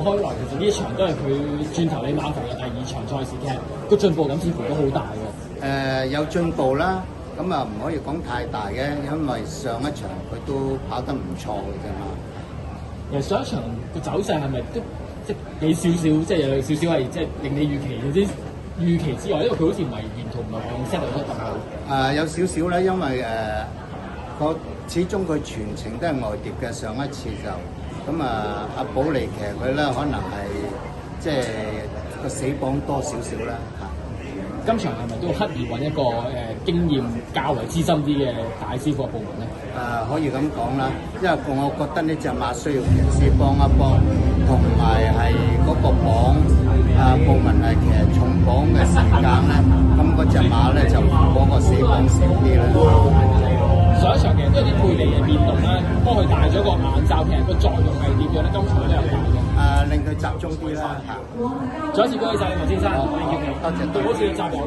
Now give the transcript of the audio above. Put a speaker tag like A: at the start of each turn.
A: 開來，其實呢一場都係佢轉頭你馬房嘅第二場賽事，其實個進步感似乎都好大嘅。
B: 有進步啦，咁啊唔可以講太大嘅，因為上一場佢都跑得唔錯嘅啫嘛。
A: 其實上一場個走勢係咪都即係幾少少，即係有少少係即係令你預期之外，因為佢好似唔係沿途唔係用 set 得咁好。
B: 有少少啦，因為始終佢全程都係外碟嘅，上一次就咁阿保利騎佢咧，可能係即係個死磅多少少啦嚇。
A: 今場係咪都刻意揾一個經驗較為資深啲嘅大師傅嘅部門咧？
B: 可以咁講啦，因為我覺得呢隻馬需要騎師幫一幫，同埋係嗰個磅部門係騎重磅嘅時間咧，咁嗰隻馬咧就嗰個死磅少啲啦。
A: 上一場其實都有啲配備嘅變動啦，幫佢戴咗個眼罩，其實個作用係點樣咧？今場都有大嘅。
B: 令佢集中啲啦嚇。
A: 再一次恭喜晒麥先生，
B: 多謝。
A: 對好似集